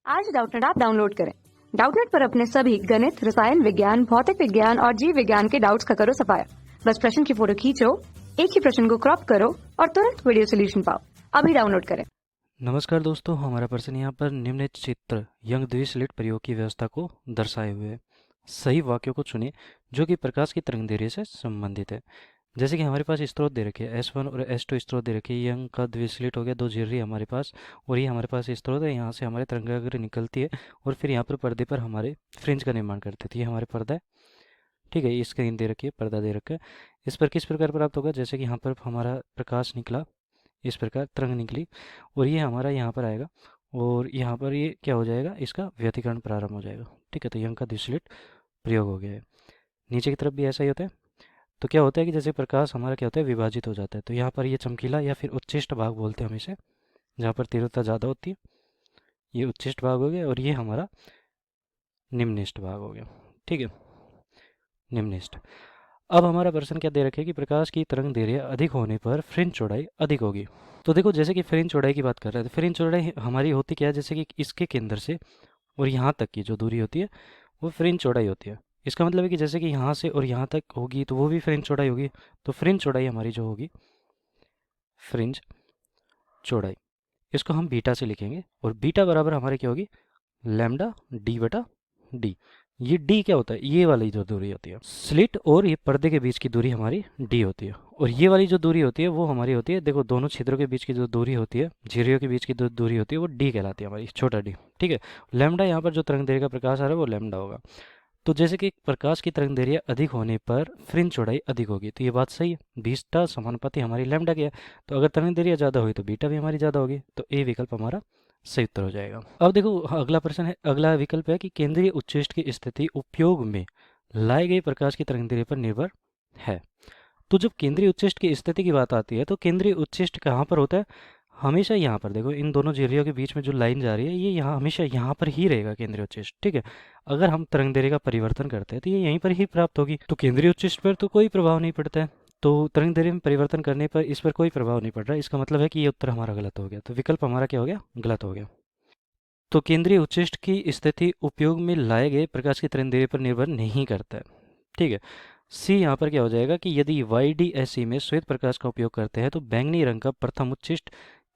आज Doubtnut app download करें। Doubtnut पर अपने सभी गणित, रसायन विज्ञान, भौतिक विज्ञान और जीव विज्ञान के डाउट्स का करो सफाया। बस प्रश्न की फोटो खींचो, एक ही प्रश्न को क्रॉप करो और तुरंत वीडियो सोल्यूशन पाओ। अभी डाउनलोड करें। नमस्कार दोस्तों, हमारा प्रश्न यहाँ पर निम्न चित्र यंग द्विस्लिट प्रयोग की व्यवस्था को दर्शाए हुए है। सही वाक्यों को चुनें जो कि प्रकाश की तरंगदैर्घ्य से संबंधित है। जैसे कि हमारे पास स्रोत दे रखे हैं S1 और S2 स्रोत दे रखे हैं। यंग का द्विस्लिट हो गया, दो झिर्री हमारे पास, और ये हमारे पास स्रोत है। यहाँ से हमारे तरंगाग्र निकलती है और फिर यहाँ पर पर्दे पर हमारे फ्रिंज का निर्माण करते थे। ये हमारे पर्दा है, ठीक है। ये स्क्रीन दे रखी है, पर्दा दे रखा है। इस पर किस प्रकार प्राप्त होगा, जैसे कि यहाँ पर हमारा प्रकाश निकला, इस प्रकार तरंग निकली और ये हमारा यहाँ पर आएगा और यहाँ पर ये क्या हो जाएगा, इसका व्यतिकरण प्रारंभ हो जाएगा, ठीक है। तो यंग का द्विस्लिट प्रयोग हो गया है। नीचे की तरफ भी ऐसा ही होता है। तो क्या होता है कि जैसे प्रकाश हमारा क्या होता है, विभाजित हो जाता है। तो यहाँ पर ये चमकीला या फिर उच्चिष्ट भाग बोलते हैं हम इसे, जहाँ पर तीव्रता ज़्यादा होती है, ये उच्चिष्ट भाग हो गया और ये हमारा निम्निष्ठ भाग हो गया, ठीक है, निम्निष्ठ। अब हमारा प्रश्न क्या दे रखे है कि प्रकाश की तरंग दैर्घ्य अधिक होने पर फ्रिंज चौड़ाई अधिक होगी। तो देखो, जैसे कि फ्रिंज चौड़ाई की बात कर रहे हैं, तो फ्रिंज चौड़ाई हमारी होती क्या है, जैसे कि इसके केंद्र से और यहाँ तक की जो दूरी होती है वो फ्रिंज चौड़ाई होती है। इसका मतलब है कि जैसे कि यहाँ से और यहाँ तक होगी तो वो भी फ्रिंज चौड़ाई होगी। तो फ्रिंज चौड़ाई हमारी जो होगी, फ्रिंज चौड़ाई, इसको हम बीटा से लिखेंगे और बीटा बराबर हमारे क्या होगी, लैम्डा डी बटा डी। ये डी क्या होता है, ये वाली जो दूरी होती है स्लिट और ये पर्दे के बीच की दूरी हमारी डी होती है। और ये वाली जो दूरी होती है वो हमारी होती है, देखो दोनों छिद्रों के बीच की जो दूरी होती है, झिर्रियों के बीच की जो दूरी होती है वो डी कहलाती है हमारी, छोटा डी, ठीक है। लैम्डा यहाँ पर जो तरंगदैर्घ्य का प्रकाश आ रहा है वो लैम्डा होगा। तो जैसे कि प्रकाश की तरंगदैर्घ्य अधिक होने पर फ्रिंज चौड़ाई अधिक होगी, तो ये बात सही है। बीटा समानुपाती हमारी लैम्डा की है, तो अगर तरंगदैर्घ्य ज़्यादा हुई तो बीटा भी हमारी ज़्यादा होगी। तो ए विकल्प हमारा सही उत्तर हो जाएगा। अब देखो अगला प्रश्न है, अगला विकल्प है कि केंद्रीय उच्चिष्ट की स्थिति उपयोग में लाए गए प्रकाश की तरंगदैर्घ्य पर निर्भर है। तो जब केंद्रीय उच्चिष्ट की स्थिति की बात आती है तो केंद्रीय उच्चिष्ट कहाँ पर होता है, हमेशा यहाँ पर। देखो इन दोनों झिर्रियों के बीच में जो लाइन जा रही है ये यहाँ हमेशा यहाँ पर ही रहेगा केंद्रीय उच्चिष्ट, ठीक है। अगर हम तरंगदैर्घ्य का परिवर्तन करते हैं तो ये यहीं पर ही प्राप्त होगी। तो केंद्रीय उच्चिष्ट पर तो कोई प्रभाव नहीं पड़ता है, तो तरंगदैर्घ्य में परिवर्तन करने पर इस पर कोई प्रभाव नहीं पड़ रहा। इसका मतलब है कि ये उत्तर हमारा गलत हो गया। तो विकल्प हमारा क्या हो गया, गलत हो गया। तो केंद्रीय उच्चिष्ट की स्थिति उपयोग में लाए गए प्रकाश की तरंगदैर्घ्य पर निर्भर नहीं करता है, ठीक है। सी यहाँ पर क्या हो जाएगा कि यदि YDSE में श्वेत प्रकाश का उपयोग करते हैं तो बैंगनी रंग का प्रथम उच्चिष्ट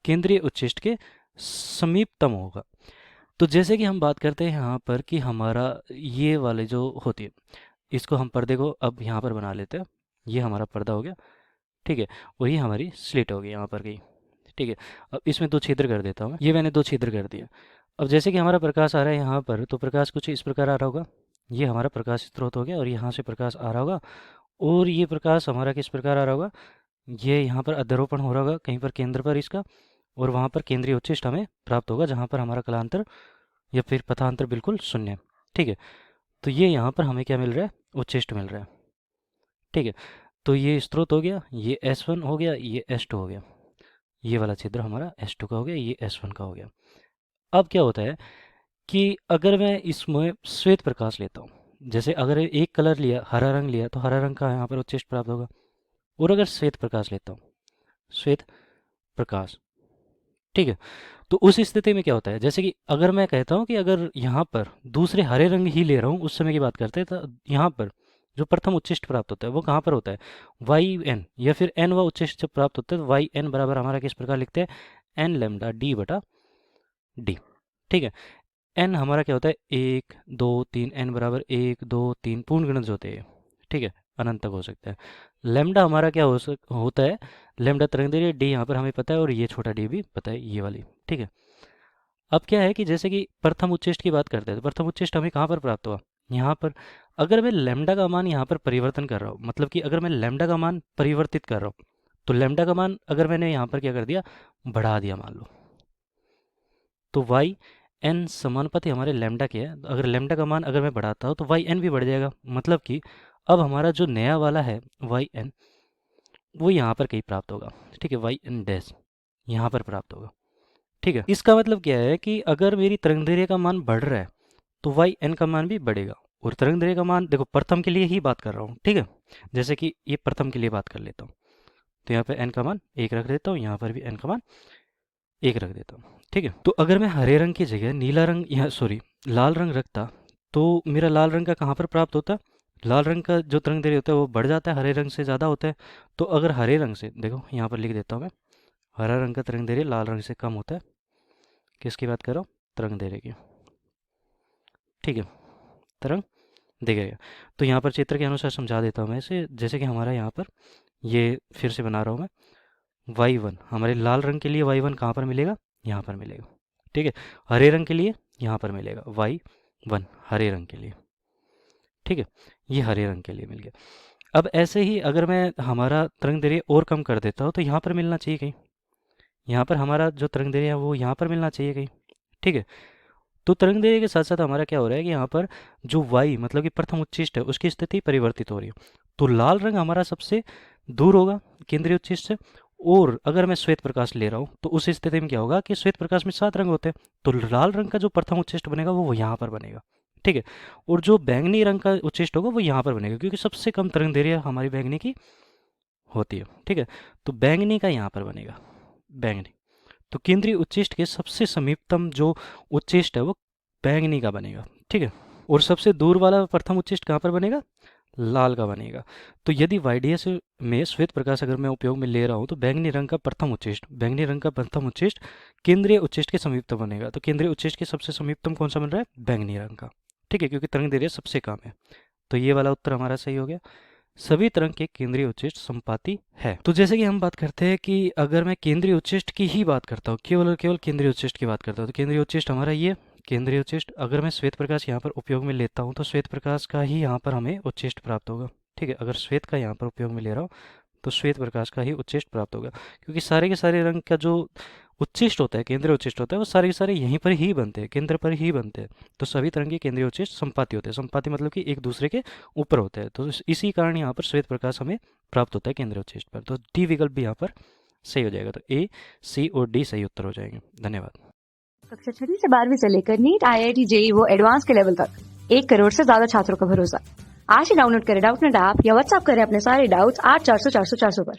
केंद्रीय उच्चिष्ट के समीपतम होगा। तो जैसे कि हम बात करते हैं यहाँ पर कि हमारा ये वाले जो होती है, इसको हम पर्दे को अब यहाँ पर बना लेते हैं। ये हमारा पर्दा हो गया, ठीक है, और ये हमारी स्लिट होगी यहाँ पर गई, ठीक है। अब इसमें दो छिद्र कर देता हूँ मैं, ये मैंने दो छिद्र कर दिया। अब जैसे कि हमारा प्रकाश आ रहा है यहाँ पर, तो प्रकाश कुछ इस प्रकार आ रहा होगा। ये हमारा प्रकाश स्रोत हो गया और यहाँ से प्रकाश आ रहा होगा और ये प्रकाश हमारा किस प्रकार आ रहा होगा, ये यहाँ पर अध्यारोपण हो रहा होगा कहीं पर केंद्र पर इसका, और वहाँ पर केंद्रीय उच्चिष्ट हमें प्राप्त होगा जहाँ पर हमारा कलांतर या फिर पथांतर बिल्कुल शून्य है, ठीक है। तो ये यहाँ पर हमें क्या मिल रहा है, उच्चिष्ट मिल रहा है, ठीक है। तो ये स्रोत हो गया, ये S1 हो गया, ये S2 हो गया। ये वाला छिद्र हमारा S2 का हो गया, ये S1 का हो गया। अब क्या होता है कि अगर मैं इसमें श्वेत प्रकाश लेता हूँ, जैसे अगर एक कलर लिया, हरा रंग लिया, तो हरा रंग का यहाँ पर उच्चिष्ट प्राप्त होगा। और अगर श्वेत प्रकाश लेता हूँ, श्वेत प्रकाश, ठीक है, तो उस स्थिति में क्या होता है, जैसे कि अगर मैं कहता हूँ कि अगर यहाँ पर दूसरे हरे रंग ही ले रहा हूँ, उस समय की बात करते हैं, तो यहाँ पर जो प्रथम उच्चिष्ट प्राप्त होता है वो कहाँ पर होता है, YN, या फिर N व उच्चिष्ट जब प्राप्त होता है तो YN बराबर हमारा किस प्रकार लिखते हैं, N लैम्डा D बटा D, ठीक है। एन हमारा क्या होता है, 1 2 3, एन बराबर 1 2 3 पूर्ण गिनत जो होते हैं, ठीक है, अनंत तक हो सकता है। लैम्डा हमारा क्या होता है, लैम्डा तरंगदैर्घ्य, डी यहाँ पर हमें पता है और ये छोटा डी भी पता है, ये वाली, ठीक है। अब क्या है कि जैसे कि प्रथम उच्चिष्ट की बात करते हैं, तो प्रथम उच्चिष्ट हमें कहाँ पर प्राप्त हुआ, यहाँ पर। अगर मैं लैम्डा का मान यहाँ पर परिवर्तन कर रहा हूँ, मतलब कि अगर मैं लैम्डा का मान परिवर्तित कर रहा हूँ, तो लैम्डा का मान अगर मैंने यहाँ पर क्या कर दिया, बढ़ा दिया मान लो, तो वाई एन समानुपाती हमारे लैम्डा के है। तो अगर लैम्डा का मान अगर मैं बढ़ाता हूँ तो वाई एन भी बढ़ जाएगा, मतलब कि अब हमारा जो नया वाला है वाई एन वो यहाँ पर कहीं प्राप्त होगा, ठीक है, वाई एन डैश यहाँ पर प्राप्त होगा, ठीक है। इसका मतलब क्या है कि अगर मेरी तरंगदैर्घ्य का मान बढ़ रहा है तो वाई एन का मान भी बढ़ेगा। और तरंगदैर्घ्य का मान देखो, प्रथम के लिए ही बात कर रहा हूँ, ठीक है, जैसे कि ये प्रथम के लिए बात कर लेता हूँ, तो यहाँ पे एन का मान 1 रख देता हूँ, यहाँ पर भी एन का मान 1 रख देता हूँ। ठीक है, तो अगर मैं हरे रंग की जगह नीला रंग या सॉरी लाल रंग रखता तो मेरा लाल रंग का कहाँ पर प्राप्त होता? लाल रंग का जो तरंग दैर्घ्य होता है वो बढ़ जाता है, हरे रंग से ज़्यादा होता है। तो अगर हरे रंग से देखो यहाँ पर लिख देता हूँ मैं, हरा रंग का तरंग दैर्घ्य लाल रंग से कम होता है। किसकी बात कर रहा हूँ? तरंग दैर्घ्य की। ठीक है, तरंग दैर्घ्य। तो यहाँ पर चित्र के अनुसार समझा देता हूँ मैं इसे, जैसे कि हमारा यहाँ पर ये फिर से बना रहा हूँ मैं, y1 हमारे लाल रंग के लिए y1 कहाँ पर मिलेगा? यहाँ पर मिलेगा। ठीक है, हरे रंग के लिए यहाँ पर मिलेगा y1 हरे रंग के लिए। ठीक है, ये हरे रंग के लिए मिल गया। अब ऐसे ही अगर मैं हमारा तरंग दैर्घ्य और कम कर देता हूँ तो यहाँ पर मिलना चाहिए कहीं, यहाँ पर हमारा जो तरंग दैर्घ्य है वो यहाँ पर मिलना चाहिए कहीं। ठीक है, तो तरंग दैर्घ्य के साथ साथ हमारा क्या हो रहा है कि यहाँ पर जो y मतलब कि प्रथम उच्चिष्ट है उसकी स्थिति परिवर्तित हो रही है। तो लाल रंग हमारा सबसे दूर होगा केंद्रीय उच्चिष्ट से, और अगर मैं श्वेत प्रकाश ले रहा हूँ तो उस स्थिति में क्या होगा कि श्वेत प्रकाश में 7 रंग होते हैं, तो लाल रंग का जो प्रथम उच्चिष्ट बनेगा वो यहाँ पर बनेगा। ठीक है, और जो बैंगनी रंग का उच्चिष्ट होगा वो यहाँ पर बनेगा, क्योंकि सबसे कम तरंग दैर्घ्य हमारी बैंगनी की होती है। ठीक है, तो बैंगनी का यहाँ पर बनेगा, बैंगनी। तो केंद्रीय उच्चिष्ट के सबसे समीपतम जो उच्चिष्ट है वो बैंगनी का बनेगा। ठीक है, और सबसे दूर वाला प्रथम उच्चिष्ट कहाँ पर बनेगा? लाल का बनेगा। तो यदि YDS में श्वेत प्रकाश अगर मैं उपयोग में ले रहा हूँ तो बैंगनी रंग का प्रथम उच्चिष्ट केंद्रीय उच्चिष्ट के समीपतम बनेगा। तो केंद्रीय उच्चिष्ट के सबसे समीपतम कौन सा बन रहा है? बैंगनी रंग का। ठीक है, क्योंकि तरंग दैर्घ्य सबसे कम है। तो ये वाला उत्तर हमारा सही हो गया। सभी तरंग के केंद्रीय उच्चिष्ट संपाती है। तो जैसे कि हम बात करते हैं कि अगर मैं केंद्रीय उच्चिष्ट की ही बात करता हूँ, केवल और केवल केंद्रीय उच्चिष्ट की बात करता हूँ, तो केंद्रीय उच्चिष्ट हमारा ये केंद्रीय उच्चिष्ट, अगर मैं श्वेत प्रकाश यहाँ पर उपयोग में लेता हूँ तो श्वेत प्रकाश का ही यहाँ पर हमें उच्चिष्ट प्राप्त होगा। ठीक है, अगर श्वेत का यहाँ पर उपयोग में ले रहा हूँ तो श्वेत प्रकाश का ही उच्चिष्ट प्राप्त होगा, क्योंकि सारे के सारे रंग का जो उच्चिष्ट होता है, केंद्रीय उच्चिष्ट होता है, वो सारे के सारे यहीं पर ही बनते हैं, केंद्र पर ही बनते हैं। तो सभी तरंग के केंद्रीय उच्चिष्ट संपाती होते हैं। संपाती मतलब कि एक दूसरे के ऊपर होते हैं। तो इसी कारण यहाँ पर श्वेत प्रकाश हमें प्राप्त होता है केंद्रीय उच्चिष्ट पर। तो डी विकल्प भी यहाँ पर सही हो जाएगा। तो ए, सी और डी सही उत्तर हो जाएंगे। धन्यवाद। कक्षा 6 से 12वीं से लेकर नीट, IIT, JEE वो एडवांस के लेवल तक 1 करोड़ से ज्यादा छात्रों का भरोसा। आज ही डाउनलोड करें डाउटनेट ऐप या व्हाट्सएप करें अपने सारे डाउट्स 8400 400 400 पर।